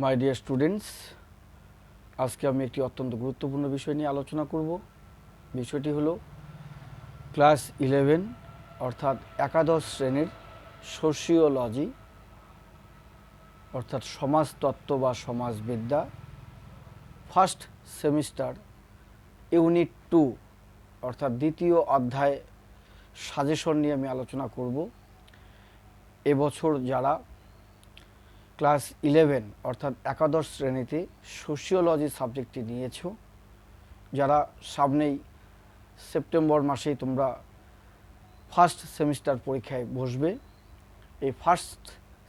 My dear students, আজকে আমি একটি অত্যন্ত গুরুত্বপূর্ণ বিষয় নিয়ে আলোচনা করব। বিষয়টি হলো ক্লাস 11 অর্থাৎ একাদশ শ্রেণীর সোশিওলজি অর্থাৎ সমাজতত্ত্ব বা সমাজবিদ্যা ফার্স্ট সেমিস্টার ইউনিট 2 অর্থাৎ দ্বিতীয় অধ্যায় সাজেশন নিয়ে আমি আলোচনা করব। এবছর যারা ক্লাস 11 অর্থাৎ একাদশ শ্রেণীতে সোশিওলজি সাবজেক্টটি নিয়েছো, যারা সামনেই সেপ্টেম্বর মাসেই তোমরা ফার্স্ট সেমিস্টার পরীক্ষায় বসবে, এই ফার্স্ট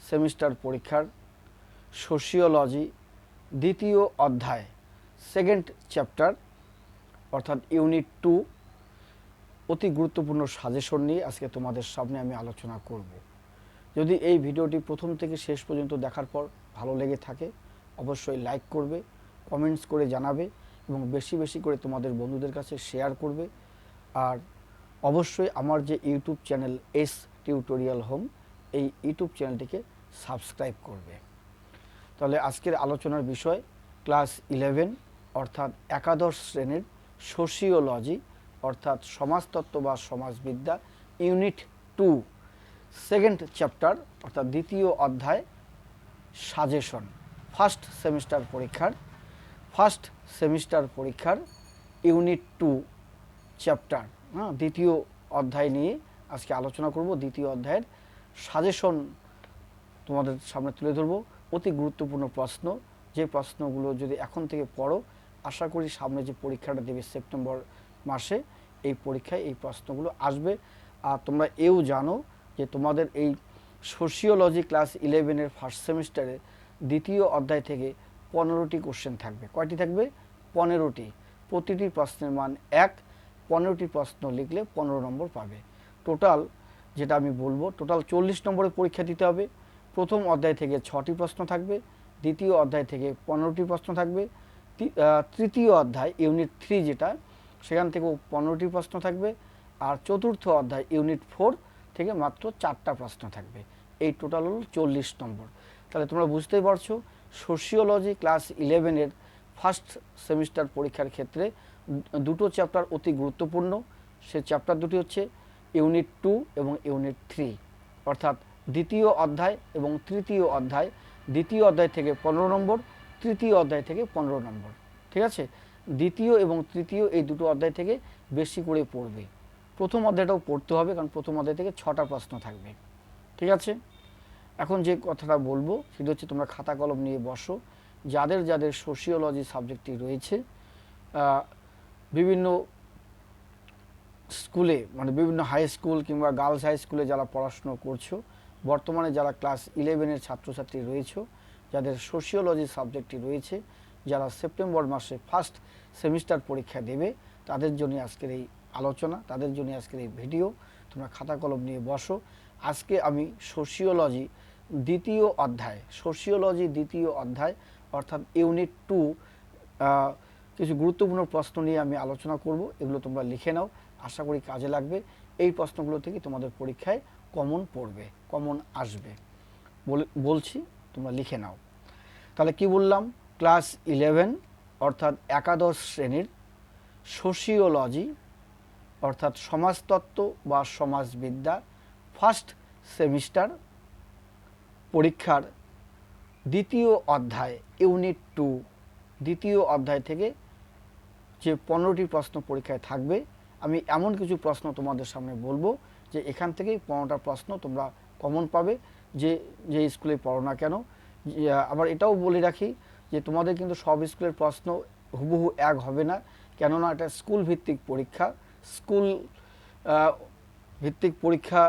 সেমিস্টার পরীক্ষার সোশিওলজি দ্বিতীয় অধ্যায় সেকেন্ড চ্যাপ্টার অর্থাৎ ইউনিট 2 অতি গুরুত্বপূর্ণ সাজেশন নিয়ে আজকে তোমাদের সামনে আমি আলোচনা করব। যদি এই ভিডিওটি প্রথম থেকে শেষ পর্যন্ত দেখার পর ভালো লেগে থাকে অবশ্যই লাইক করবে, কমেন্টস করে জানাবে এবং বেশি বেশি করে তোমাদের বন্ধুদের কাছে শেয়ার করবে। আর অবশ্যই আমার যে YouTube channel S tutorial home, এই ইউটিউব চ্যানেলটিকে সাবস্ক্রাইব করবে। তাহলে আজকের আলোচনার বিষয় ক্লাস 11 অর্থাৎ একাদশ শ্রেণীর সোশিওলজি অর্থাৎ সমাজতত্ত্ব বা সমাজবিদ্যা ইউনিট 2 সেকেন্ড চ্যাপ্টার অর্থাৎ দ্বিতীয় অধ্যায় সাজেশন ফার্স্ট সেমিস্টার পরীক্ষার ইউনিট 2 চ্যাপ্টার দ্বিতীয় অধ্যায় নিয়ে আজকে আলোচনা করব। দ্বিতীয় অধ্যায়ের সাজেশন তোমাদের সামনে তুলে ধরব। অতি গুরুত্বপূর্ণ প্রশ্ন, যে প্রশ্নগুলো যদি এখন থেকে পড়ো আশা করি সামনে যে পরীক্ষাটা দেবে সেপ্টেম্বর মাসে, এই পরীক্ষায় এই প্রশ্নগুলো আসবে। আর তোমরা এও জানো যে তোমাদের এই সোশিওলজি ক্লাস 11-এর ফার্স্ট সেমিস্টারে দ্বিতীয় অধ্যায় থেকে 15টি কোশ্চেন থাকবে। কয়টি থাকবে? 15টি। প্রতিটি প্রশ্নের মান 1। 15টি প্রশ্ন লিখলে 15 নম্বর পাবে। টোটাল যেটা আমি বলবো, টোটাল 40 নম্বরের পরীক্ষা দিতে হবে। প্রথম অধ্যায় থেকে 6টি প্রশ্ন থাকবে, দ্বিতীয় অধ্যায় থেকে 15টি প্রশ্ন থাকবে, তৃতীয় অধ্যায় ইউনিট 3 যেটা, সেখান থেকেও 15টি প্রশ্ন থাকবে, আর চতুর্থ অধ্যায় ইউনিট 4 থেকে মাত্র 4টা প্রশ্ন থাকবে। এই টোটাল হল 40 নম্বর। তাহলে তোমরা বুঝতেই পারছো সোশিওলজি ক্লাস 11-এর ফার্স্ট সেমিস্টার পরীক্ষার ক্ষেত্রে দুটো চ্যাপ্টার অতি গুরুত্বপূর্ণ। সে চ্যাপ্টার দুটি হচ্ছে ইউনিট 2 এবং ইউনিট 3 অর্থাৎ দ্বিতীয় অধ্যায় এবং তৃতীয় অধ্যায়। দ্বিতীয় অধ্যায় থেকে 15 নম্বর, তৃতীয় অধ্যায় থেকে 15 নম্বর। ঠিক আছে, দ্বিতীয় এবং তৃতীয় এই দুটো অধ্যায় থেকে বেশি করে পড়বে। প্রথম অধ্যায়টাও পড়তে হবে, কারণ প্রথম অধ্যায় থেকে 6টা প্রশ্ন থাকবে। ঠিক আছে, এখন যে কথাটা বলবো সেটা হচ্ছে তোমরা খাতা কলম নিয়ে বসো। যাদের যাদের সোশিওলজি সাবজেক্টটি রয়েছে, বিভিন্ন স্কুলে মানে বিভিন্ন হাই স্কুল কিংবা গার্লস হাই স্কুলে যারা পড়াশুনো করছো, বর্তমানে যারা ক্লাস 11-এর ছাত্রছাত্রী রয়েছে, যাদের সোশিওলজি সাবজেক্টটি রয়েছে, যারা সেপ্টেম্বর মাসে ফার্স্ট সেমিস্টার পরীক্ষা দেবে, তাদের জন্য আজকের এই আলোচনা, তাদের জন্য আজকের এই ভিডিও। তোমরা খাতা কলম নিয়ে বসো। আজকে আমি সোশিওলজি দ্বিতীয় অধ্যায় অর্থাৎ ইউনিট 2 কিছু গুরুত্বপূর্ণ প্রশ্ন নিয়ে আমি আলোচনা করব। এগুলো তোমরা লিখে নাও, আশা করি কাজে লাগবে। এই প্রশ্নগুলো থেকে তোমাদের পরীক্ষায় কমন পড়বে, কমন আসবে বলছি, তোমরা লিখে নাও। তাহলে কি বললাম? ক্লাস 11 অর্থাৎ একাদশ শ্রেণীর সোশিওলজি অর্থাৎ সমাজতত্ত্ব বা সমাজবিদ্যা ফার্স্ট সেমিস্টার পরীক্ষার দ্বিতীয় অধ্যায় ইউনিট 2 দ্বিতীয় অধ্যায় থেকে যে 15টি প্রশ্ন পরীক্ষায় থাকবে, আমি এমন কিছু প্রশ্ন তোমাদের সামনে বলবো যে এখান থেকেই 15টা প্রশ্ন তোমরা কমন পাবে, যে যে স্কুলে পড়ো না কেন। আবার এটাও বলে রাখি যে তোমাদের কিন্তু সব স্কুলের প্রশ্ন হুবহু এক হবে না, কেননা এটা স্কুল ভিত্তিক পরীক্ষা। স্কুল ভিত্তিক পরীক্ষা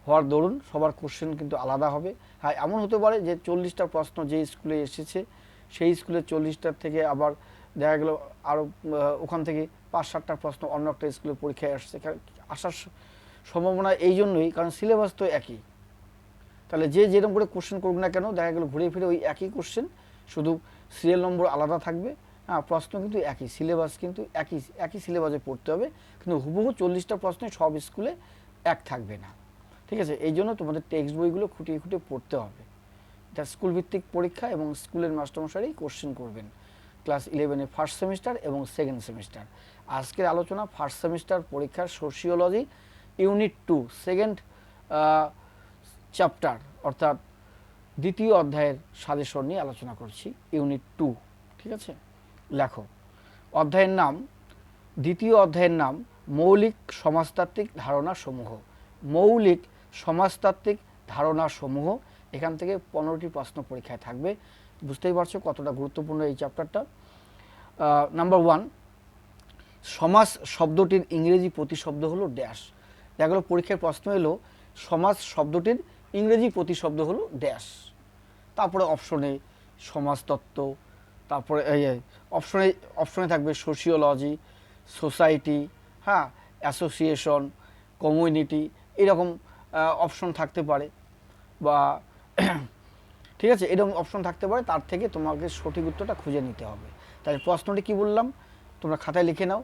হওয়ার দরুন সবার কোশ্চেন কিন্তু আলাদা হবে। হ্যাঁ, এমন হতে পারে যে 40টা প্রশ্ন যে স্কুলে এসেছে সেই স্কুলের 40টার থেকে আবার দেখা গেল আরও ওখান থেকে 5-7টা প্রশ্ন অন্য একটা স্কুলের পরীক্ষায় আসছে, আসার সম্ভাবনা এই জন্যই কারণ সিলেবাস তো একই। তাহলে যে যেরকম করে কোশ্চেন করুক না কেন, দেখা গেল ঘুরে ফিরে ওই একই কোশ্চেন, শুধু সিরিয়াল নম্বর আলাদা থাকবে। হ্যাঁ, প্রশ্ন কিন্তু একই, সিলেবাস কিন্তু একই সিলেবাসে পড়তে হবে, কিন্তু হুবহু 40টা প্রশ্ন সব স্কুলে এক থাকবে না। ঠিক আছে, এই জন্য তোমাদের টেক্সট বইগুলো খুঁটিয়ে খুঁটিয়ে পড়তে হবে। এটা স্কুল ভিত্তিক পরীক্ষা এবং স্কুলের মাস্টারমশাই কোশ্চেন করবেন ক্লাস 11-এ ফার্স্ট সেমিস্টার এবং সেকেন্ড সেমিস্টার। আজকের আলোচনা ফার্স্ট সেমিস্টার পরীক্ষার সোশিওলজি ইউনিট 2 সেকেন্ড চ্যাপ্টার অর্থাৎ দ্বিতীয় অধ্যায়ের সাজেশন নিয়ে আলোচনা করছি। ইউনিট 2, ঠিক আছে। লেখো অধ্যায়ের নাম, দ্বিতীয় অধ্যায়ের নাম মৌলিক সমাজতাত্ত্বিক ধারণা সমূহ। মৌলিক সমাজতাত্ত্বিক ধারণা সমূহ। এখান থেকে 15টি প্রশ্ন পরীক্ষায় থাকবে। বুঝতেই পারছো কতটা গুরুত্বপূর্ণ এই চ্যাপ্টারটা। নাম্বার 1, সমাজ শব্দটির ইংরেজি প্রতিশব্দ হলো ড্যাশ। দেখা গেল পরীক্ষার প্রশ্ন এলো সমাজ শব্দটির ইংরেজি প্রতিশব্দ হলো ড্যাশ। তারপরে অপশনে সমাজতত্ত্ব, তারপরে অপশনে থাকবে সোশিওলজি, সোসাইটি, হ্যাঁ, অ্যাসোসিয়েশন, কমিউনিটি, এরকম অপশন থাকতে পারে বা ঠিক আছে, এরকম অপশন থাকতে পারে। তার থেকে তোমাকে সঠিক উত্তরটা খুঁজে নিতে হবে। তাই প্রশ্নটি কি বললাম তোমরা খাতায় লিখে নাও।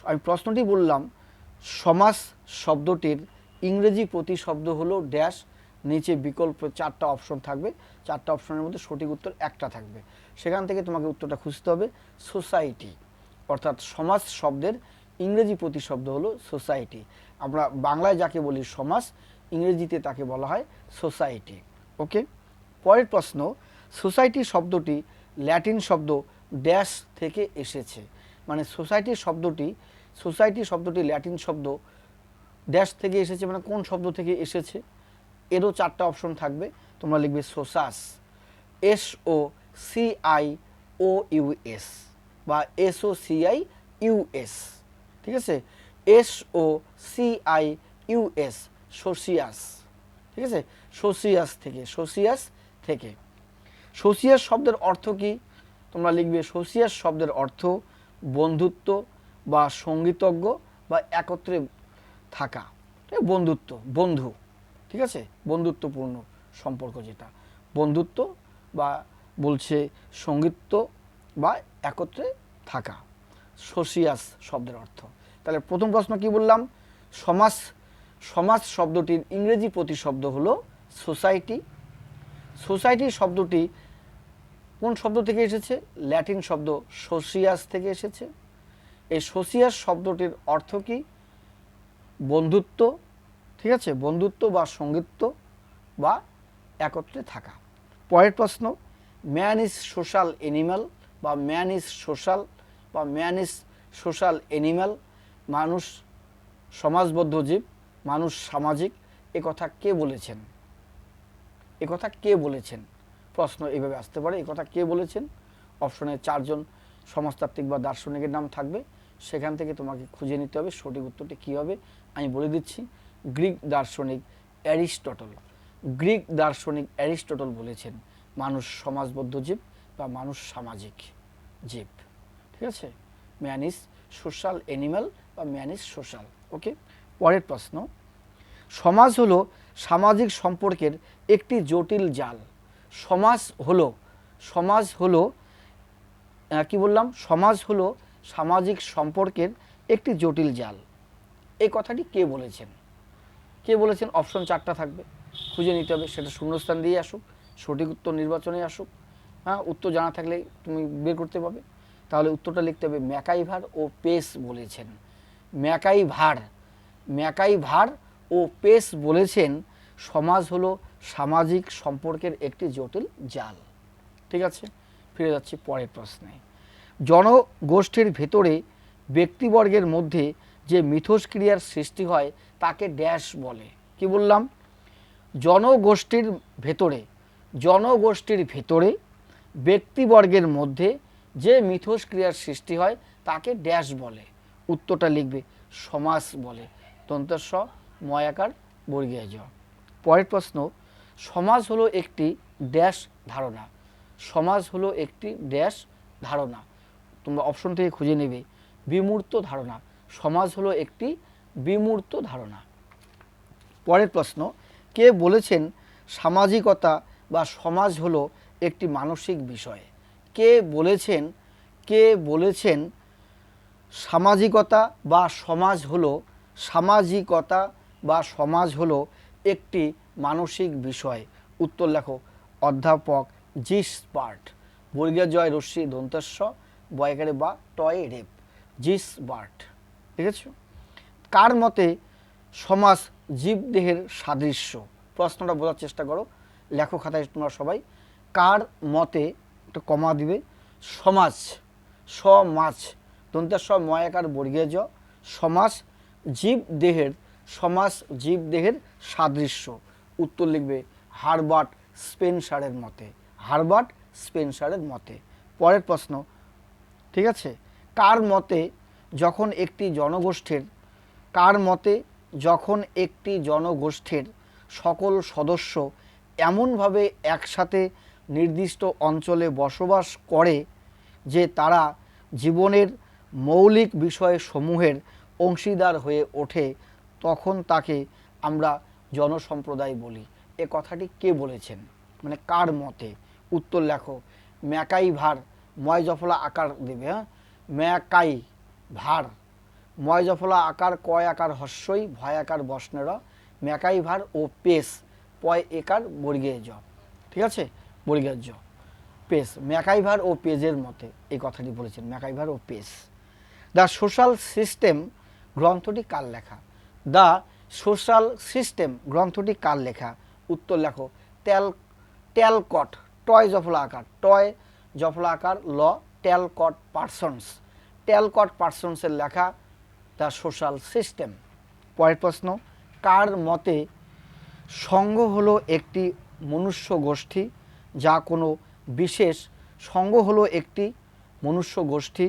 আমি প্রশ্নটি বললাম সমাজ শব্দটির ইংরেজি প্রতিশব্দ হলো ড্যাশ। নিচে বিকল্প 4টা অপশন থাকবে, 4টা অপশনের মধ্যে সঠিক উত্তর একটা থাকবে। সেখান থেকে তোমাকে উত্তরটা খুঁজতে হবে সোসাইটি। অর্থাৎ সমাজ শব্দের ইংরেজি প্রতিশব্দ হলো সোসাইটি। আমরা বাংলায় যাকে বলি সমাজ, ইংরেজিতে তাকে বলা হয় সোসাইটি। ওকে, পরের প্রশ্ন, সোসাইটি শব্দটি ল্যাটিন শব্দ ড্যাশ থেকে এসেছে। মানে সোসাইটি শব্দটি ল্যাটিন শব্দ ড্যাশ থেকে এসেছে, মানে কোন শব্দ থেকে এসেছে? এরও 4টা অপশন থাকবে। তোমরা লিখবে সোসাস, SOCIOUS বা SOCIUS, ঠিক আছে, SOCIUS, সোসিয়াস, ঠিক আছে, সোসিয়াস থেকে। সোসিয়াস শব্দের অর্থ কি? তোমরা লিখবে সোসিয়াস শব্দের অর্থ বন্ধুত্ব বা সঙ্গীতজ্ঞ বা একত্রে থাকা। বন্ধু, ঠিক আছে, বন্ধুত্বপূর্ণ সম্পর্ক, যেটা বন্ধুত্ব বা বলছে সঙ্গীত্ব বা একত্রে থাকা, সোসিয়াস শব্দের অর্থ। তাহলে প্রথম প্রশ্ন কি বললাম? সমাজ শব্দটির ইংরেজি প্রতিশব্দ হলো সোসাইটি। সোসাইটি শব্দটি কোন শব্দ থেকে এসেছে? ল্যাটিন শব্দ সোসিয়াস থেকে এসেছে। এই সোসিয়াস শব্দটির অর্থ কি? বন্ধুত্ব, ঠিক আছে, বন্ধুত্ব বা সঙ্গীত্ব বা একত্রে থাকা। পরের প্রশ্ন, ম্যান ইজ সোশ্যাল এনিম্যাল বা ম্যান ইজ সোশ্যাল এনিম্যাল, মানুষ সমাজবদ্ধ জীব, মানুষ সামাজিক, একথা কে বলেছেন? প্রশ্ন এইভাবে আসতে পারে, একথা কে বলেছেন? অপশনে 4জন সমাজতাত্ত্বিক বা দার্শনিকের নাম থাকবে। সেখান থেকে তোমাকে খুঁজে নিতে হবে সঠিক উত্তরটি কী হবে। আমি বলে দিচ্ছি, গ্রিক দার্শনিক অ্যারিস্টটল বলেছেন মানুষ সমাজবদ্ধ জীব বা মানুষ সামাজিক জীব, ঠিক আছে। ম্যান ইজ সোশ্যাল এনিম্যাল বা ম্যান ইজ সোশ্যাল। ওকে, পরের প্রশ্ন, সমাজ হলো সামাজিক সম্পর্কের একটি জটিল জাল। সমাজ হলো কি বললাম? সমাজ হলো সামাজিক সম্পর্কের একটি জটিল জাল। এই কথাটি কে বলেছেন? অপশন 4টা থাকবে, খুঁজে নিতে হবে। সেটা শূন্যস্থান দিয়ে আসুক, সঠিক উত্তর নির্বাচনে আসুক, হ্যাঁ, উত্তর জানা থাকলে তুমি বের করতে পারবে। তাহলে উত্তরটা লিখতে হবে ম্যাকাইভার ও পেস বলেছেন। ম্যাকাইভার ও পেস বলেছেন সমাজ হলো সামাজিক সম্পর্কের একটি জটিল জাল। ঠিক আছে, ফিরে যাচ্ছি পরের প্রশ্নে। জনগোষ্ঠীর ভেতরে ব্যক্তিবর্গের মধ্যে যে মিথস্ক্রিয়ার সৃষ্টি হয় তাকে ড্যাশ বলে। কি বললাম? জনগোষ্ঠীর ভেতরে ব্যক্তিবর্গের মধ্যে যে মিথস্ক্রিয়ার সৃষ্টি হয় তাকে ড্যাশ বলে। উত্তরটা লিখবে সমাস বলে। দন্তস্ব ময়াকার বর্গীয় জ। পরের প্রশ্ন, সমাজ হলো একটি ড্যাশ ধারণা। তোমরা অপশন থেকে খুঁজে নেবে বিমূর্ত ধারণা। সমাজ হলো একটি বিমূর্ত ধারণা। পরের প্রশ্ন, কে বলেছেন সামাজিকতা বা সমাজ হলো একটি মানসিক বিষয়? কে বলেছেন সামাজিকতা বা সমাজ হলো একটি মানসিক বিষয়? উত্তর লেখো অধ্যাপক জিসবার্ট, বর্গীয় জয় রশ্মি দন্তস্ব বয়কারে বা টয় রেপ, জিসবার্ট। ঠিক আছে। কার মতে সমাজ জীবদেহের সাদৃশ্য? প্রশ্নটা বোঝার চেষ্টা করো, লেখো খাতায় তোমরা সবাই। কার মতে, একটা কমা দিবে, সমাজ, সমাজ দন্তের স ময়াকার বর্গীয় জ, সমাজ জীবদেহের, সমাজ জীবদেহের সাদৃশ্য। উত্তর লিখবে হারবার্ট স্পেন্সারের মতে, হারবার্ট স্পেন্সারের মতে। পরের প্রশ্ন, ঠিক আছে, কার মতে যখন একটি জনগোষ্ঠীর, কার মতে যখন একটি জনগোষ্ঠীর সকল সদস্য এমনভাবে একসাথে নির্দিষ্ট অঞ্চলে বসবাস করে যে তারা জীবনের মৌলিক বিষয়সমূহের অংশীদার হয়ে ওঠে, তখন তাকে আমরা জনসম্প্রদায় বলি। এ কথাটি কে বলেছেন, মানে কার মতে? উত্তর লেখো ম্যাকাইভার, ময় জফলা আকার দেবে, হ্যাঁ, ম্যাকাই ভার, ময় জফলা আকার কয় আকার হস্যই ভয় আকার বসনের, ম্যাকাইভার ও পেস, পয় একার বর্গীয় জ। ঠিক আছে, বর্গীয় জ, পেস, ম্যাকাইভার ও পেজের মতে এই কথাটি বলেছেন, ম্যাকাইভার ও পেস। দ্য সোশ্যাল সিস্টেম গ্রন্থটি কার লেখা? দ্য সোশ্যাল সিস্টেম গ্রন্থটি কার লেখা? উত্তর লেখো ট্যালকট, টয় জফলা আকার, টয় জফলা আকার ল, ট্যালকট পার্সনস, ট্যালকট পার্সনসের লেখা দ্য সোশ্যাল সিস্টেম। পরের প্রশ্ন, কার মতে সংঘ হলো একটি মনুষ্য গোষ্ঠী যা কোনো বিশেষ, সংঘ হলো একটি মনুষ্য গোষ্ঠী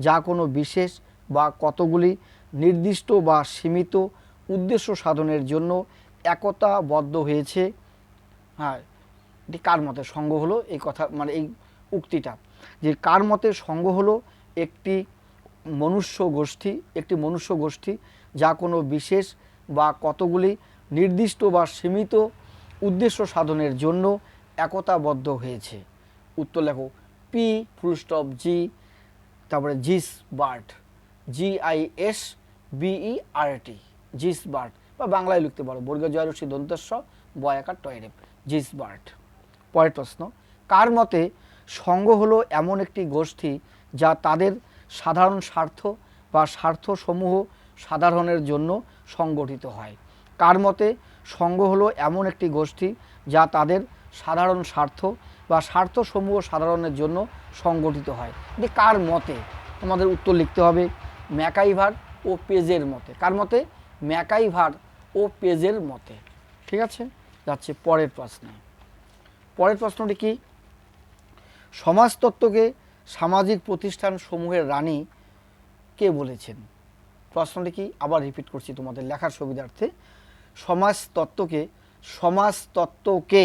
যা কোনো বিশেষ বা কতগুলি নির্দিষ্ট বা সীমিত উদ্দেশ্য সাধনের জন্য একতাবদ্ধ হয়েছে? হ্যাঁ, এটি কার মতে সংঘ হলো, এই কথা মানে এই উক্তিটা, যে কার মতে সংঘ হলো একটি মনুষ্য গোষ্ঠী, একটি মনুষ্য গোষ্ঠী যা কোনো বিশেষ বা কতগুলি নির্দিষ্ট বা সীমিত উদ্দেশ্য সাধনের জন্য একতাবদ্ধ হয়েছে? উত্তর লেখো পি ফুল স্টপ জি, তারপরে জিসবার্ট, GISBERT, জিসবার্ট, বা বাংলায় লিখতে পারো বর্গীয় জয় রশ্মি দন্তস্ব বয় আকার টয় রেপ, জিসবার্ট। পরের প্রশ্ন, কার মতে সংঘ হলো এমন একটি গোষ্ঠী যা তাদের সাধারণ স্বার্থ বা স্বার্থসমূহ সাধারণের জন্য সংগঠিত হয়? কার মতে সংঘ হলো এমন একটি গোষ্ঠী যা তাদের সাধারণ স্বার্থ বা স্বার্থসমূহ সাধারণের জন্য সংগঠিত হয়? এটি কার মতে? তোমাদের উত্তর লিখতে হবে ম্যাকাইভার ও পেজের মতে। কার মতে? ম্যাকাইভার ও পেজের মতে। ঠিক আছে, যাচ্ছে পরের প্রশ্নে। পরের প্রশ্নটি কি? সমাজতত্ত্বকে সামাজিক প্রতিষ্ঠান সমূহের রানী কে বলেছেন? প্রশ্নটি কি, আবার রিপিট করছি তোমাদের লেখার সুবিধার্থে। সমাজতত্ত্বকে, সমাজতত্ত্বকে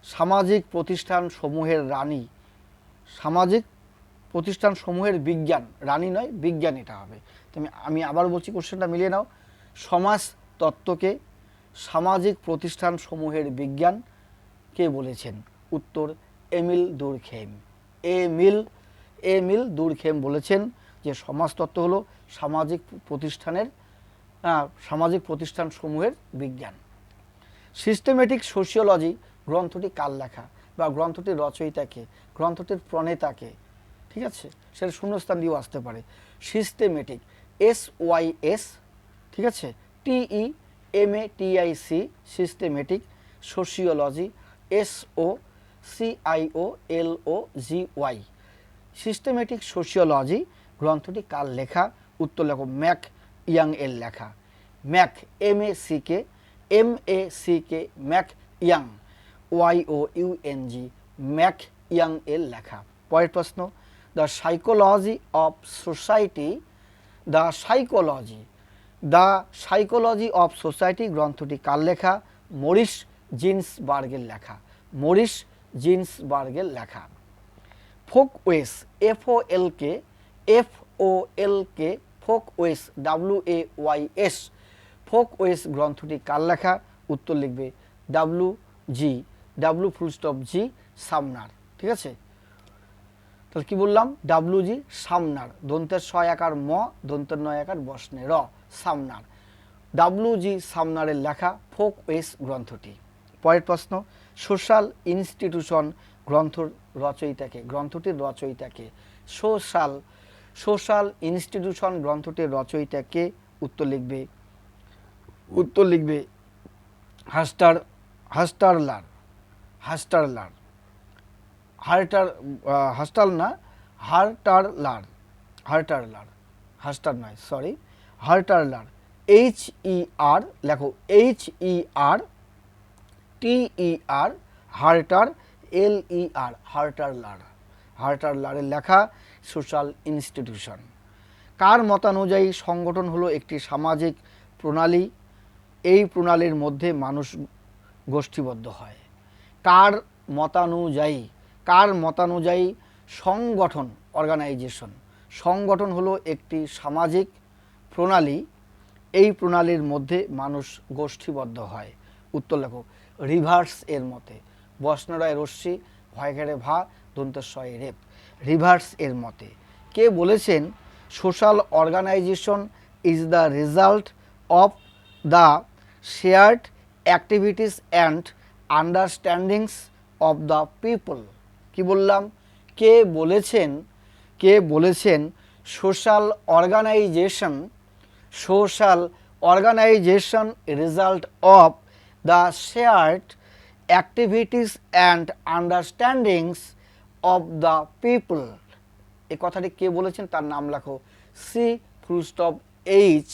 সামাজিক প্রতিষ্ঠান সমূহের রানী, সামাজিক প্রতিষ্ঠান সমূহের বিজ্ঞান, রানী নয় বিজ্ঞান এটা হবে। আমি আবার বলছি, কোশ্চেনটা মিলিয়ে নাও। সমাজতত্ত্বকে সামাজিক প্রতিষ্ঠান সমূহের বিজ্ঞান কে বলেছেন? উত্তর এমিল দুরখেম, এমিল দুরখেম বলেছেন যে সমাজতত্ত্ব হলো সামাজিক প্রতিষ্ঠানের, সামাজিক প্রতিষ্ঠান সমূহের বিজ্ঞান। সিস্টেমেটিক সোশিওলজি গ্রন্থটি কার লেখা, বা গ্রন্থটির রচয়িতাকে, গ্রন্থটির প্রণেতাকে? ঠিক আছে, সেটা শূন্যস্থান দিয়েও আসতে পারে। সিস্টেমেটিক, SYS, ঠিক আছে, TEMATIC, systematic sociology, SOCIOLOGY, systematic sociology গ্রন্থটি কার লেখা? উত্তর লেখো ম্যাক ইয়াং এর লেখা, Mac, MACK, Mac young, YOUNG, Mac young এর লেখা। পরের প্রশ্ন, the psychology of society, the psychology of society গ্রন্থটি কার লেখা? মরিস জিন্সবার্গের লেখা, মরিস জিন্সবার্গের লেখা। ফোকওয়েস, FOLK, ফোকওয়েস, WAYS, ফোকওয়েস গ্রন্থটি কার লেখা? উত্তর লিখবে WG সামনার। ঠিক আছে, তাহলে কি বললাম? WG সামনার, দন্তের স আকার ম, দন্তের নয় আকার বসনে র, সামনার, WG সামনারের লেখা ফোকওয়েস গ্রন্থটি। পরের প্রশ্ন, সোশ্যাল ইনস্টিটিউশন গ্রন্থটির রচয়িতাকে সোশ্যাল ইনস্টিটিউশন গ্রন্থটির রচয়িতাকে? উত্তর লিখবে হাস্টারলার। হার্টারলার। HER লেখো, HER TER, LER, হার্টারলারের লেখা সোশ্যাল ইনস্টিটিউশন। কার মতানুযায়ী সংগঠন হলো একটি সামাজিক প্রণালী? এই প্রণালীর মধ্যে মানুষ গোষ্ঠীবদ্ধ হয়। কার মতানুযায়ী সংগঠন, সংগঠন হলো একটি সামাজিক প্রণালী, এই প্রণালীর মধ্যে মানুষ গোষ্ঠীবদ্ধ হয়। উত্তর লেখো, রিভার্স এর মতে। বর্ণরায় রশ্মি, ভয়ঘেরে ভা, দন্তস্বয়ে রেপ। রিভার্স এর মতে। কে বলেছেন social organisation is the result of the shared activities and understandings of the people? কি বললাম? কে বলেছেন social organisation result of the shared activities and understandings of the people? এই কথাটি কে বলেছেন তার নাম লেখো, C.H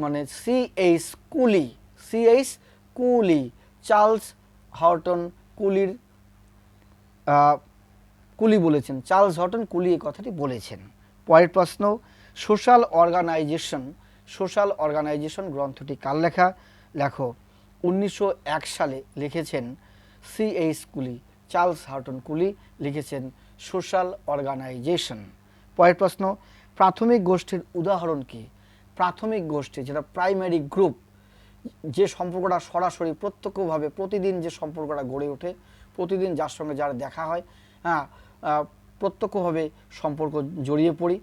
মানে C.H. কুলি, চার্লস হর্টন কুলি বলেছেন, চার্লস হর্টন কুলি এই কথাটি বলেছেন। পরের প্রশ্ন, সোশ্যাল অর্গানাইজেশন গ্রন্থটি কার লেখা? লেখো, 1901 সালে লিখেছেন C.H. কুলি, চার্লস হর্টন কুলি লিখেছেন সোশ্যাল অর্গানাইজেশন। পরের প্রশ্ন, প্রাথমিক গোষ্ঠীর উদাহরণ কি? প্রাথমিক গোষ্ঠী যেটা প্রাইমারি গ্রুপ, যে সম্পর্কটা সরাসরি প্রত্যক্ষভাবে প্রতিদিন যে সম্পর্কটা গড়ে ওঠে, প্রতিদিন যার সঙ্গে যার দেখা হয়, প্রত্যক্ষভাবে সম্পর্ক জড়িয়ে পড়ি,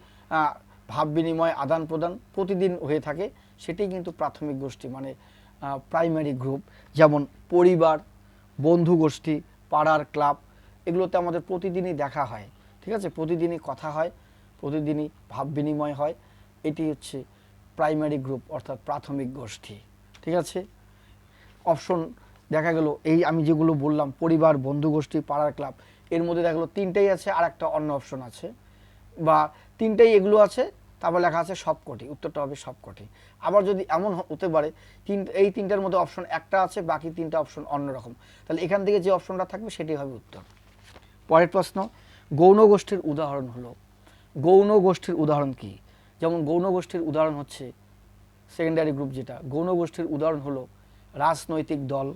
ভাব বিনিময় আদান প্রদান প্রতিদিন হয়ে থাকে, সেটাই কিন্তু প্রাথমিক গোষ্ঠী মানে প্রাইমারি গ্রুপ। যেমন পরিবার, বন্ধু গোষ্ঠী, পাড়ার ক্লাব, এগুলোতে আমাদের প্রতিদিনই দেখা হয়, ঠিক আছে, প্রতিদিনই কথা হয়, প্রতিদিনই ভাব বিনিময় হয়, এটি হচ্ছে প্রাইমারি গ্রুপ অর্থাৎ প্রাথমিক গোষ্ঠী। ঠিক আছে, অপশন দেখা গেল এই আমি যেগুলো বললাম, পরিবার, বন্ধু গোষ্ঠী, পাড়ার ক্লাব, এর মধ্যে দেখা গেলো তিনটেই আছে, আর একটা অন্য অপশন আছে, বা তিনটেই এগুলো আছে, তারপর লেখা আছে সবকটি, উত্তরটা হবে সবকটি। আবার যদি এমন হতে পারে এই তিনটার মধ্যে অপশন একটা আছে, বাকি তিনটা অপশন অন্যরকম, তাহলে এখান থেকে যে অপশনটা থাকবে সেটাই হবে উত্তর। পরের প্রশ্ন, গৌণ গোষ্ঠীর উদাহরণ হলো, গৌণ গোষ্ঠীর উদাহরণ কি? যেমন গৌণ গোষ্ঠীর উদাহরণ হচ্ছে সেকেন্ডারি গ্রুপ, যেটা গৌণ গোষ্ঠীর উদাহরণ হলো রাজনৈতিক দল,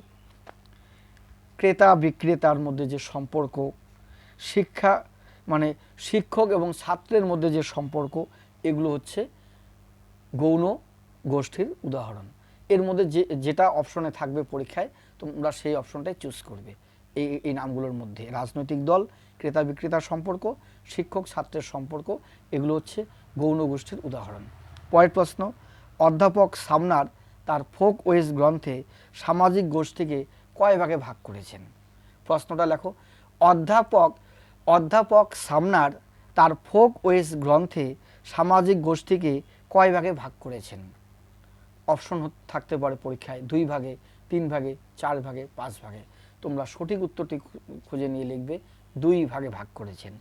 ক্রেতা বিক্রেতার মধ্যে যে সম্পর্ক, শিক্ষক এবং ছাত্রের মধ্যে যে সম্পর্ক, এগুলো হচ্ছে গৌণ গোষ্ঠীর উদাহরণ। এর মধ্যে যেটা অপশনে থাকবে পরীক্ষায়, তোমরা সেই অপশনটাই চুজ করবে। এই নামগুলোর মধ্যে রাজনৈতিক দল, ক্রেতা বিক্রেতার সম্পর্ক, শিক্ষক ছাত্রের সম্পর্ক, এগুলো হচ্ছে গৌণ গোষ্ঠীর উদাহরণ। পরের প্রশ্ন, অধ্যাপক সামনার তার ফোক ওয়েজ গ্রন্থে সামাজিক গোষ্ঠীকে কয় ভাগে ভাগ করেছেন? প্রশ্নটা লেখো, অধ্যাপক সামনার তার ফোক ওয়েজ গ্রন্থে সামাজিক গোষ্ঠীকে কয় ভাগে ভাগ করেছেন? অপশন থাকতে পারে পরীক্ষায় 2 ভাগে, 3 ভাগে, 4 ভাগে, 5 ভাগে। তোমরা সঠিক উত্তরটি খুঁজে নিয়ে লিখবে 2 ভাগে ভাগ করেছেন,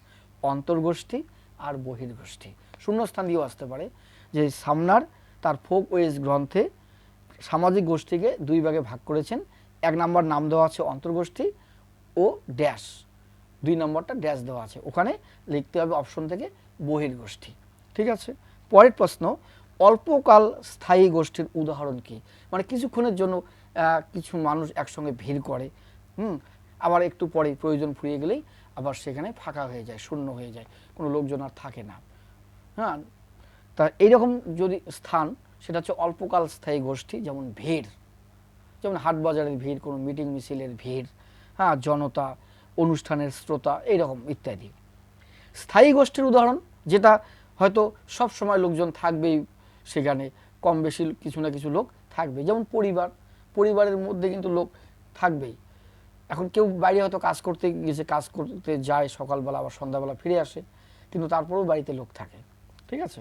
অন্তর্গোষ্ঠী আর বহির্গোষ্ঠী। শূন্যস্থান দিয়েও আসতে পারে যে সামনার তার ফোক ওয়েজ গ্রন্থে সামাজিক গোষ্ঠীকে 2 ভাগে ভাগ করেছেন। 1 নম্বর নাম দেওয়া আছে অন্তর্গোষ্ঠী ও ড্যাশ, 2 নম্বরটা ড্যাশ দেওয়া আছে, ওখানে লিখতে হবে অপশন থেকে বহির্গোষ্ঠী। ঠিক আছে, পরের প্রশ্ন, অল্পকাল স্থায়ী গোষ্ঠীর উদাহরণ কি? মানে কিছুক্ষণের জন্য কিছু মানুষ একসঙ্গে ভিড় করে, আবার একটু পরে প্রয়োজন ফুরিয়ে গেলেই আবার সেখানে ফাঁকা হয়ে যায়, শূন্য হয়ে যায়, কোনো লোকজন আর থাকে না। তা এইরকম যদি স্থান, সেটা হচ্ছে অল্পকাল স্থায়ী গোষ্ঠী। যেমন ভিড়, যেমন হাট বাজারের ভিড়, কোনো মিটিং মিছিলের ভিড়, জনতা, অনুষ্ঠানের শ্রোতা, এইরকম ইত্যাদি। স্থায়ী গোষ্ঠীর উদাহরণ যেটা হয়তো সব সময় লোকজন থাকবেই, সেখানে কম বেশি কিছু না কিছু লোক থাকবে। যেমন পরিবারের মধ্যে কিন্তু লোক থাকবেই। এখন কেউ বাইরে হয়তো কাজ করতে গেছে, কাজ করতে যায় সকালবেলা আবার সন্ধ্যাবেলা ফিরে আসে, কিন্তু তারপরেও বাড়িতে লোক থাকে। ঠিক আছে।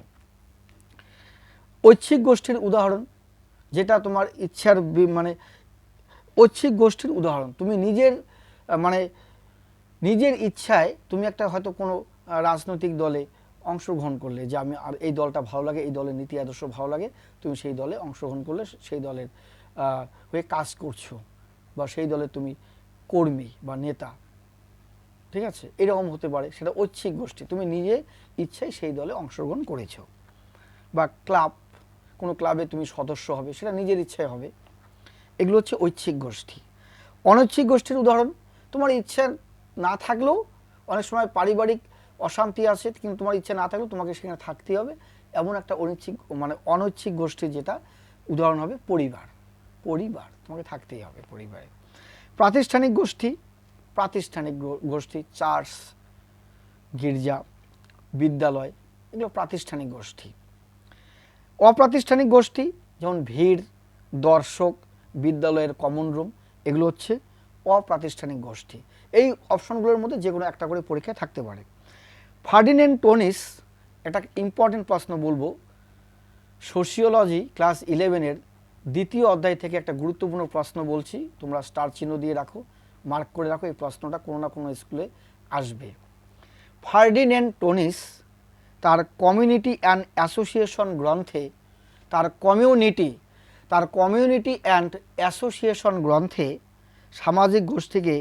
ঐচ্ছিক গোষ্ঠীর উদাহরণ, যেটা তোমার ইচ্ছার মানে ঐচ্ছিক গোষ্ঠীর উদাহরণ, তুমি নিজের মানে নিজের ইচ্ছায় তুমি একটা হয়তো কোনো রাজনৈতিক দলে অংশগ্রহণ করলে, যে আমি আর এই দলটা ভালো লাগে, এই দলের নীতি আদর্শ ভালো লাগে, তুমি সেই দলে অংশগ্রহণ করলে, সেই দলের হয়ে কাজ করছো, বা সেই দলে তুমি কর্মী বা নেতা। ঠিক আছে, এরকম হতে পারে, সেটা ঐচ্ছিক গোষ্ঠী, তুমি নিজে ইচ্ছায় সেই দলে অংশগ্রহণ করেছো। বা ক্লাব, কোনো ক্লাবে তুমি সদস্য হবে, সেটা নিজের ইচ্ছায় হবে। এগুলো হচ্ছে ঐচ্ছিক গোষ্ঠী। অনৈচ্ছিক গোষ্ঠীর উদাহরণ, তোমার ইচ্ছা না থাকলেও, অনেক সময় পারিবারিক অশান্তি আছে, কিন্তু তোমার ইচ্ছা না থাকলেও তোমাকে সেখানে থাকতেই হবে, এমন একটা অনৈচ্ছিক মানে অনৈচ্ছিক গোষ্ঠী, যেটা উদাহরণ হবে পরিবার। পরিবার, তোমাকে থাকতেই হবে পরিবারে। প্রাতিষ্ঠানিক গোষ্ঠী, প্রাতিষ্ঠানিক গোষ্ঠী চার্চ, গির্জা, বিদ্যালয়, এগুলো প্রাতিষ্ঠানিক গোষ্ঠী। অপ্রাতিষ্ঠানিক গোষ্ঠী, যেমন ভিড়, দর্শক, বিদ্যালয়ের কমন রুম, এগুলো হচ্ছে অপ্রাতিষ্ঠানিক গোষ্ঠী। এই অপশনগুলোর মধ্যে যে কোনো একটা করে পরীক্ষায় থাকতে পারে। ফার্ডিন্যান্ড টোনিস, একটা ইম্পর্টেন্ট প্রশ্ন বলবো, সোশিওলজি ক্লাস 11-এর দ্বিতীয় অধ্যায় থেকে একটা গুরুত্বপূর্ণ প্রশ্ন বলছি, তোমরা স্টার চিহ্ন দিয়ে রাখো, মার্ক করে রাখো, এই প্রশ্নটা কোনো না কোনো স্কুলে আসবে। ফার্ডিন্যান্ড টোনিস তার কমিউনিটি অ্যান্ড অ্যাসোসিয়েশন গ্রন্থে, তার কমিউনিটি অ্যান্ড অ্যাসোসিয়েশন গ্রন্থে সামাজিক গোষ্ঠীকে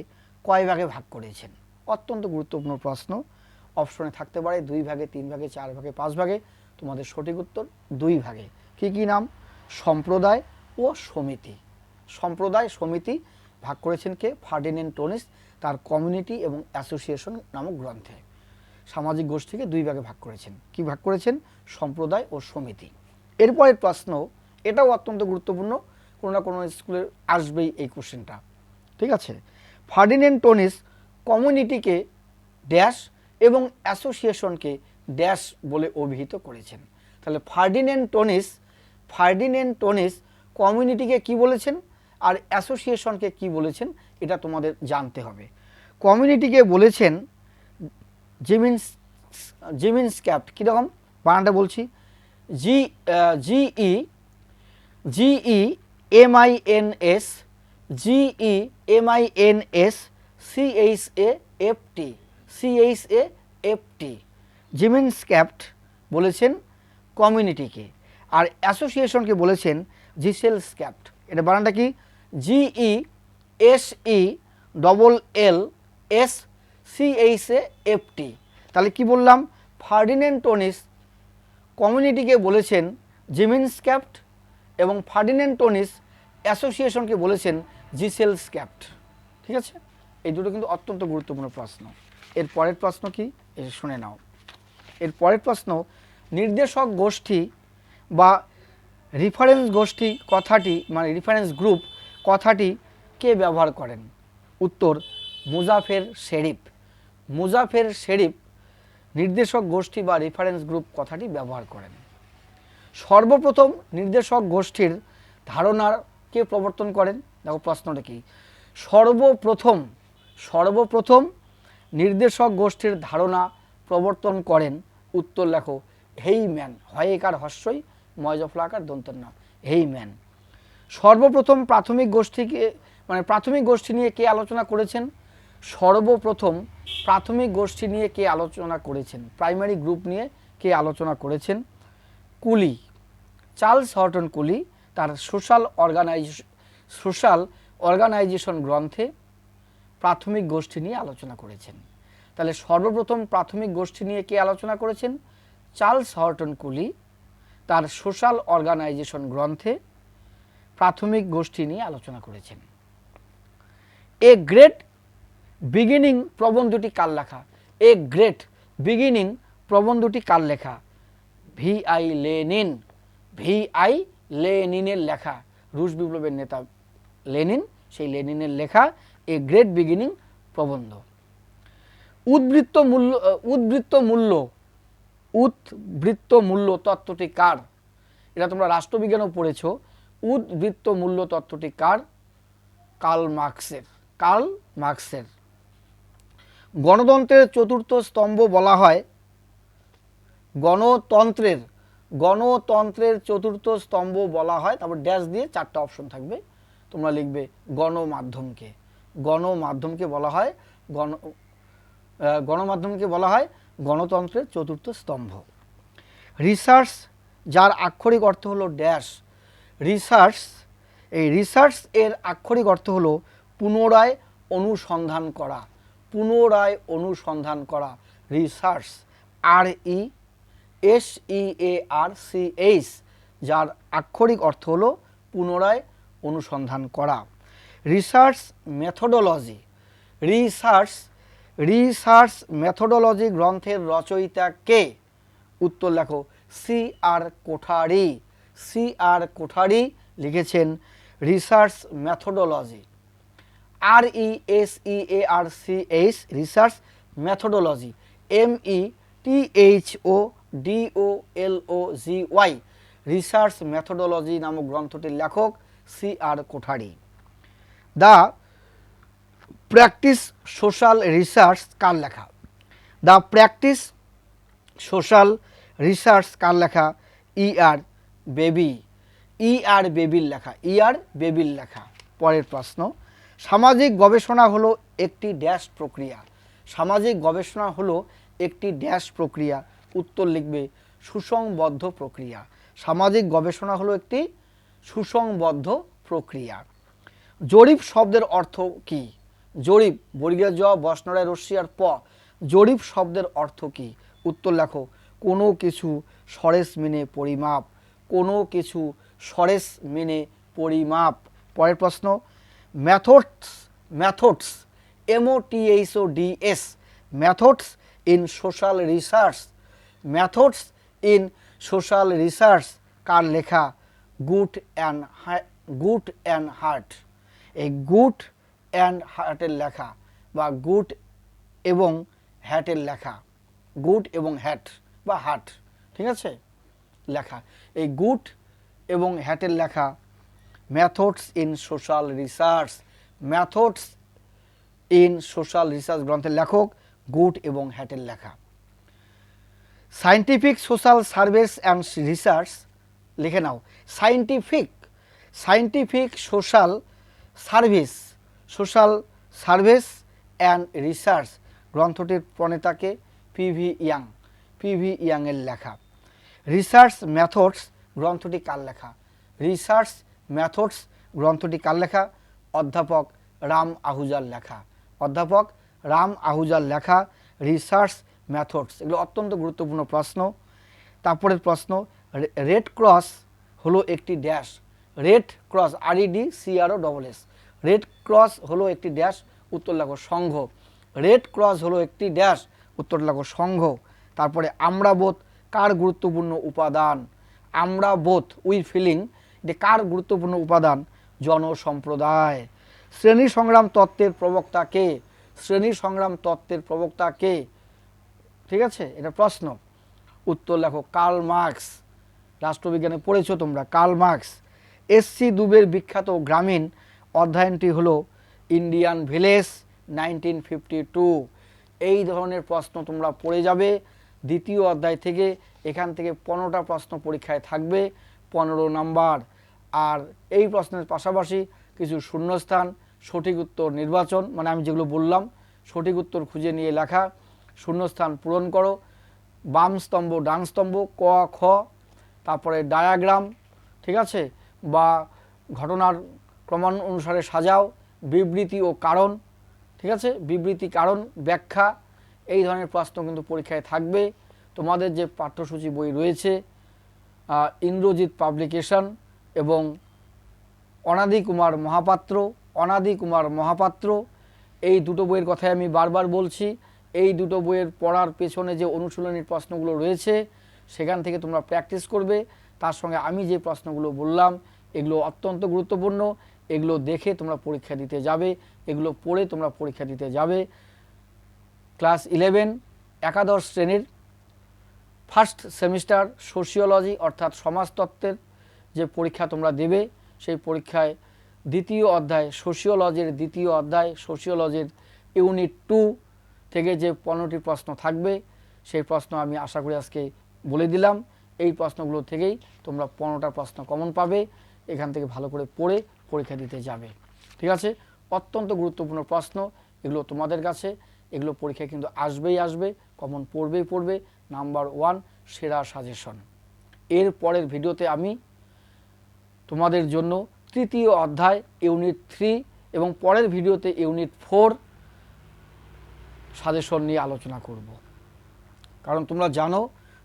কয় ভাগে ভাগ করেছেন? অত্যন্ত গুরুত্বপূর্ণ প্রশ্ন, অপশনে থাকতে পারে 2 ভাগে, 3 ভাগে, 4 ভাগে, 5 ভাগে। তোমাদের সঠিক উত্তর 2 ভাগে। কি কি নাম? সম্প্রদায় ও সমিতি। সম্প্রদায়, সমিতি ভাগ করেছেন কে? ফার্ডিন্যান্ড টোনিস তার কমিউনিটি এবং অ্যাসোসিয়েশন নামক গ্রন্থে সামাজিক গোষ্ঠীকে 2 ভাগে ভাগ করেছেন। কি ভাগ করেছেন? সম্প্রদায় ও সমিতি। এরপরের প্রশ্ন, এটাও অত্যন্ত গুরুত্বপূর্ণ, কোনো না কোনো স্কুলে আসবেই এই কোশ্চেনটা। ঠিক আছে। ফার্ডিন্যান্ড টোনিস কমিউনিটিকে ড্যাশ এবং অ্যাসোসিয়েশনকে ড্যাশ বলে অভিহিত করেছেন। তাহলে ফার্ডিন্যান্ড টোনিস কমিউনিটিকে কি বলেছেন আর অ্যাসোসিয়েশনকে কি বলেছেন, এটা তোমাদের জানতে হবে। কমিউনিটিকে বলেছেন জিমিনস্ক্যাপ্ট। কীরকম বানানটা বলছি? GEMINS CHAFT। জিমিনস্ক্যাপ্ট বলেছেন কমিউনিটিকে, আর অ্যাসোসিয়েশনকে বলেছেন জিসেলস্ক্যাপ্ট। এটা বানানটা কি? GESELLSCHAFT। তাহলে কি বললাম? ফার্ডিন্যান্ড টোনিস কমিউনিটিকে বলেছেন জিমিনস্ক্যাপ্ট এবং ফার্ডিন্যান্ড টোনিস অ্যাসোসিয়েশনকে বলেছেন জিসেলস্ক্যাপ্ট। ঠিক আছে, এই দুটো কিন্তু অত্যন্ত গুরুত্বপূর্ণ প্রশ্ন। এর পরের প্রশ্ন কি, এসে শুনে নাও। এর পরের প্রশ্ন, নির্দেশক গোষ্ঠী বা রেফারেন্স গোষ্ঠী কথাটি মানে রেফারেন্স গ্রুপ কথাটি কে ব্যবহার করেন? উত্তর, মুজাফের শরীফ। মুজাফের শরীফ নির্দেশক গোষ্ঠী বা রেফারেন্স গ্রুপ কথাটি ব্যবহার করেন। সর্বপ্রথম নির্দেশক গোষ্ঠীর ধারণার কে প্রবর্তন করেন? দেখো প্রশ্নটা কি, সর্বপ্রথম নির্দেশক গোষ্ঠীর ধারণা প্রবর্তন করেন। উত্তর লেখো, হেইম্যান। হয়েকার হস্যই, ময়জফলাকার দন্তের নাম, হেইম্যান। সর্বপ্রথম প্রাথমিক গোষ্ঠীকে মানে প্রাথমিক গোষ্ঠী নিয়ে কে আলোচনা করেছেন? সর্বপ্রথম প্রাথমিক গোষ্ঠী নিয়ে কে আলোচনা করেছেন, প্রাইমারি গ্রুপ নিয়ে কে আলোচনা করেছেন? কুলি, চার্লস হর্টন কুলি তার সোশ্যাল অর্গানাইজেশন গ্রন্থে প্রাথমিক গোষ্ঠী নিয়ে আলোচনা করেছেন। তাহলে সর্বপ্রথম প্রাথমিক গোষ্ঠী নিয়ে কে আলোচনা করেছেন? চার্লস হর্টন কুলি তার সোশ্যাল অর্গানাইজেশন গ্রন্থে প্রাথমিক গোষ্ঠী নিয়ে আলোচনা করেছেন। এ গ্রেট বিগিনিং প্রবন্ধটি কার লেখা? এ গ্রেট বিগিনিং প্রবন্ধটি কার লেখা? VI লেনিনের লেখা, রুশ বিপ্লবের নেতা লেনিন, সেই লেনিনের লেখা এ গ্রেট বিগিনিং প্রবন্ধ। উদ্বৃত্ত মূল্য তত্ত্বটি কার? এটা তোমরা রাষ্ট্রবিজ্ঞানেও পড়েছ। উদ্বৃত্ত মূল্য তত্ত্বটি কার? কার্ল মার্কসের। গণতন্ত্রের চতুর্থ স্তম্ভ বলা হয়, গণতন্ত্রের চতুর্থ স্তম্ভ বলা হয়, তারপর ড্যাশ দিয়ে 4টা অপশন থাকবে, তোমরা লিখবে গণমাধ্যমকে। গণমাধ্যমকে বলা হয় গণতন্ত্রের চতুর্থ স্তম্ভ। রিসার্চ, যার আক্ষরিক অর্থ হলো ড্যাশ, এই রিসার্চ এর আক্ষরিক অর্থ হলো পুনরায় অনুসন্ধান করা। রিসার্চ, RESEARCH, যার আক্ষরিক অর্থ হলো পুনরায় অনুসন্ধান করা। রিসার্চ মেথোডোলজি গ্রন্থের রচয়িতা কে? উত্তর লেখো C.R. কোঠারি লিখেছেন research methodology. RESEARCH, research methodology. METHODOLOGY, research methodology নামক গ্রন্থটির লেখক C.R. Kothari. The practice social research কার লেখা? দ্য প্র্যাকটিস সোশ্যাল রিসার্চ কার লেখা? E.R. বেবির লেখা। পরের প্রশ্ন, সামাজিক গবেষণা হলো একটি ড্যাশ প্রক্রিয়া। উত্তর লিখবে সুসংবদ্ধ প্রক্রিয়া। সামাজিক গবেষণা হলো একটি সুসংবদ্ধ প্রক্রিয়া। জরিপ শব্দের অর্থ কি? জরিপ, বর্গীয় জ, বর্ণরায় রস্যি আর প। জরিপ শব্দের অর্থ কি? উত্তর লেখো কোনো কিছু সরেস মেনে পরিমাপ। পরের প্রশ্ন, methods MOTHODS, methods in social research কার লেখা? Goode and Hatt. এই গুড অ্যান্ড হার্টের লেখা বা গুড এবং হ্যাটের লেখা, গুড এবং হ্যাট বা হার্ট, ঠিক আছে, লেখা। এই গুড এবং হ্যাটের লেখা মেথডস ইন সোশ্যাল রিসার্চ গ্রন্থের লেখক গুড এবং হ্যাটের লেখা। Scientific social surveys and research, লিখে নাও scientific social surveys and research গ্রন্থটির প্রণেতাকে PV ইয়াং এর লেখা। রিসার্চ মেথডস গ্রন্থটি কার লেখা? অধ্যাপক রাম আহুজার লেখা রিসার্চ মেথডস। এগুলো অত্যন্ত গুরুত্বপূর্ণ প্রশ্ন। তারপরের প্রশ্ন, রেড ক্রস হলো একটি dash. Red cross, REDCROSS, red cross হলো একটি ড্যাশ। উত্তর লেখো সংঘ। রেড ক্রস হলো একটি ড্যাশ। উত্তর লেখো সংঘ। তারপরে আমরা বোধ কার গুরুত্বপূর্ণ উপাদান? আমরা বোধ ফিলিং, এটা কার গুরুত্বপূর্ণ উপাদান? জনসম্প্রদায়। শ্রেণী সংগ্রাম তত্ত্বের প্রবক্তা কে? ঠিক আছে, এটা প্রশ্ন। উত্তর লেখো কার্ল মার্কস। রাষ্ট্রবিজ্ঞানে পড়েছো তোমরা, কার্ল মার্কস। SC দুবের বিখ্যাত গ্রামীণ অধ্যয়নটি হলো ইন্ডিয়ান ভিলেজ 1952। এই ধরনের প্রশ্ন তোমরা পড়ে যাবে দ্বিতীয় অধ্যায় থেকে। এখান থেকে 15টা প্রশ্ন পরীক্ষায় থাকবে, 15 নাম্বার। আর এই প্রশ্নের পাশাপাশি কিছু শূন্যস্থান, সঠিক উত্তর নির্বাচন, মানে আমি যেগুলো বললাম সঠিক উত্তর খুঁজে নিয়ে লেখা, শূন্যস্থান পূরণ করো, বাম স্তম্ভ ডান স্তম্ভ, ক খ, তারপরে ডায়াগ্রাম, ঠিক আছে, বা ঘটনার ক্রমানুসারে সাজাও, বিবৃতি ও কারণ, ঠিক আছে, বিবৃতি কারণ ব্যাখ্যা, এই ধরনের প্রশ্ন কিন্তু পরীক্ষায় থাকবে। তোমাদের যে পাঠ্যসূচি বই রয়েছে ইন্দ্রজিৎ পাবলিকেশন এবং অনাদি কুমার মহাপাত্র, এই দুটো বইয়ের কথাই আমি বারবার বলছি। এই দুটো বইয়ের পড়ার পেছনে যে অনুশীলনীর প্রশ্নগুলো রয়েছে সেখান থেকে তোমরা প্র্যাকটিস করবে। তার সঙ্গে আমি যে প্রশ্নগুলো বললাম এগুলো অত্যন্ত গুরুত্বপূর্ণ। এগুলো দেখে তোমরা পরীক্ষা দিতে যাবে, এগুলো পড়ে তোমরা পরীক্ষা দিতে যাবে। ক্লাস 11 একাদশ শ্রেণীর ফার্স্ট সেমিস্টার সোশিওলজি অর্থাৎ সমাজতত্ত্বের যে পরীক্ষা তোমরা দেবে, সেই পরীক্ষায় দ্বিতীয় অধ্যায় সোশিওলজির দ্বিতীয় অধ্যায় সোশিওলজির ইউনিট 2 থেকে যে 15টি প্রশ্ন থাকবে সেই প্রশ্ন আমি আশা করি আজকে বলে দিলাম। এই প্রশ্নগুলো থেকেই তোমরা 15টা প্রশ্ন কমন পাবে, এখান থেকে ভালো করে পড়ে পরীক্ষা দিতে যাবে। ঠিক আছে, অত্যন্ত গুরুত্বপূর্ণ প্রশ্ন এগুলো তোমাদের কাছে, এগুলো পরীক্ষায় কিন্তু আসবেই আসবে, কমন পড়বে। নাম্বার 1 সেরা সাজেশন। এর পরের ভিডিওতে আমি তোমাদের জন্য তৃতীয় অধ্যায় ইউনিট 3 এবং পরের ভিডিওতে ইউনিট 4 সাজেশন নিয়ে আলোচনা করব। কারণ তোমরা জানো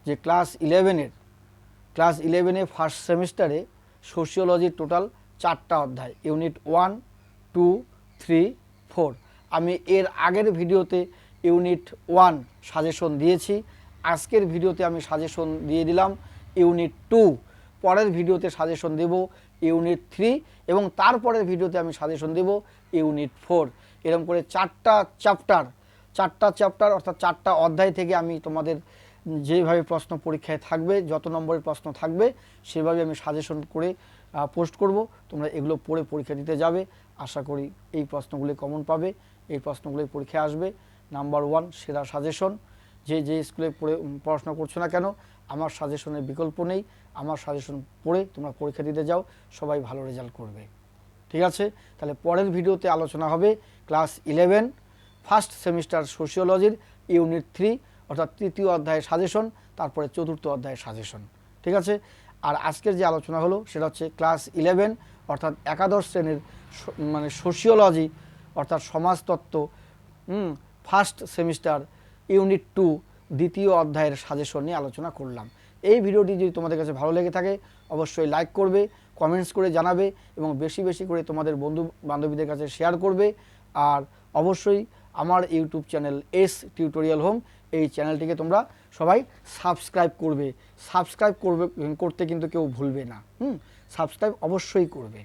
যে ক্লাস 11-এ ফার্স্ট সেমিস্টারে সোশিওলজির টোটাল 4টা অধ্যায়, ইউনিট 1, 2, 3, 4। আমি এর আগের ভিডিওতে ইউনিট 1 সাজেশন দিয়েছি, আজকের ভিডিওতে আমি সাজেশন দিয়ে দিলাম ইউনিট 2, পরের ভিডিওতে সাজেশন দেব ইউনিট 3 এবং তারপরের ভিডিওতে আমি সাজেশন দেব ইউনিট 4। এরকম করে 4টা চ্যাপ্টার অর্থাৎ 4টা অধ্যায় থেকে আমি তোমাদের যেভাবে প্রশ্ন পরীক্ষায় থাকবে, যত নম্বরের প্রশ্ন থাকবে সেভাবে আমি সাজেশন করে পোস্ট করব। তোমরা এগুলো পড়ে পরীক্ষা দিতে যাবে, আশা করি এই প্রশ্নগুলি কমন পাবে, এই প্রশ্নগুলি পরীক্ষায় আসবে। নাম্বার 1 সেরা সাজেশন। যে স্কুলে পড়াশোনা করছো না কেন, আমার সাজেশনের বিকল্প নেই, আমার সাজেশন পড়ে তোমরা পরীক্ষা দিতে যাও, সবাই ভালো রেজাল্ট করবে। ঠিক আছে, তাহলে পরের ভিডিওতে আলোচনা হবে ক্লাস 11 ফার্স্ট সেমিস্টার সোশিওলজির ইউনিট 3 অর্থাৎ তৃতীয় অধ্যায়ের সাজেশন, তারপরে চতুর্থ অধ্যায়ের সাজেশন। ঠিক আছে, আর আজকের যে আলোচনা হলো সেটা হচ্ছে ক্লাস 11 অর্থাৎ একাদশ শ্রেণীর মানে সোশিওলজি অর্থাৎ সমাজতত্ত্ব ফার্স্ট সেমিস্টার ইউনিট 2 দ্বিতীয় অধ্যায়ের সাজেশন নিয়ে আলোচনা করলাম। এই ভিডিওটি যদি তোমাদের কাছে ভালো লেগে থাকে অবশ্যই লাইক করবে, কমেন্টস করে জানাবে এবং বেশি করে তোমাদের বন্ধু বান্ধবীদের কাছে শেয়ার করবে। আর অবশ্যই আমার YouTube channel S tutorial home, এই চ্যানেলটিকে তোমরা সবাই সাবস্ক্রাইব করতে কিন্তু কেউ ভুলবে না। সাবস্ক্রাইব অবশ্যই করবে।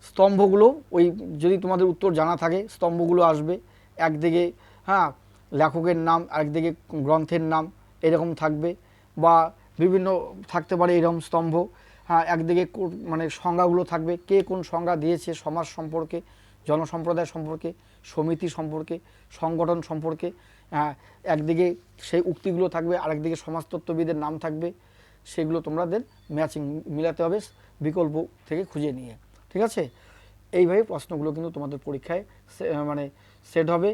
স্তম্ভগুলো ওই যদি তোমাদের উত্তর জানা থাকে স্তম্ভগুলো আসবে, একদিকে লেখকের নাম, আরেকদিকে গ্রন্থের নাম এরকম থাকবে, বা বিভিন্ন থাকতে পারে এরকম স্তম্ভ। একদিকে মানে সংজ্ঞাগুলো থাকবে, কে কোন সংজ্ঞা দিয়েছে সমাজ সম্পর্কে, জনসম্প্রদায় সম্পর্কে, সমিতি সম্পর্কে, সংগঠন সম্পর্কে। একদিকে সেই উক্তিগুলো থাকবে, আরেকদিকে সমাজতত্ত্ববিদের নাম থাকবে। সেগুলো তোমাদের ম্যাচিং মিলাতে হবে বিকল্প থেকে খুঁজে নিয়ে। ঠিক আছে, এইভাবে প্রশ্নগুলো কিন্তু তোমাদের পরীক্ষায় মানে সেট হবে।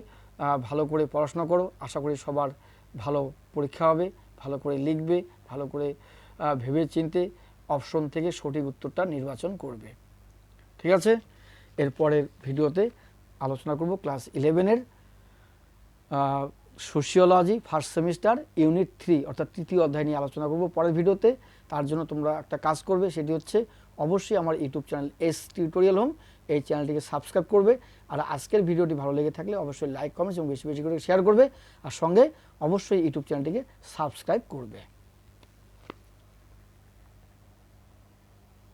ভালো করে পড়াশোনা করো, আশা করি সবার ভালো পরীক্ষা হবে, ভালো করে লিখবে, ভালো করে ভেবে চিন্তে অপশন থেকে সঠিক উত্তরটা নির্বাচন করবে। ঠিক আছে, এরপরের ভিডিওতে আলোচনা করব ক্লাস 11-এর সোশিওলজি ফার্স্ট সেমিস্টার ইউনিট 3 অর্থাৎ তৃতীয় অধ্যায় নিয়ে আলোচনা করব পরের ভিডিওতে। তার জন্য তোমরা একটা কাজ করবে, সেটি হচ্ছে অবশ্যই আমার YouTube channel S tutorial home, এই চ্যানেলটিকে সাবস্ক্রাইব করবে। আর আজকের ভিডিওটি ভালো লেগে থাকলে অবশ্যই লাইক, কমেন্টস এবং বেশি করে শেয়ার করবে। আর সঙ্গে অবশ্যই ইউটিউব চ্যানেলটিকে সাবস্ক্রাইব করবে।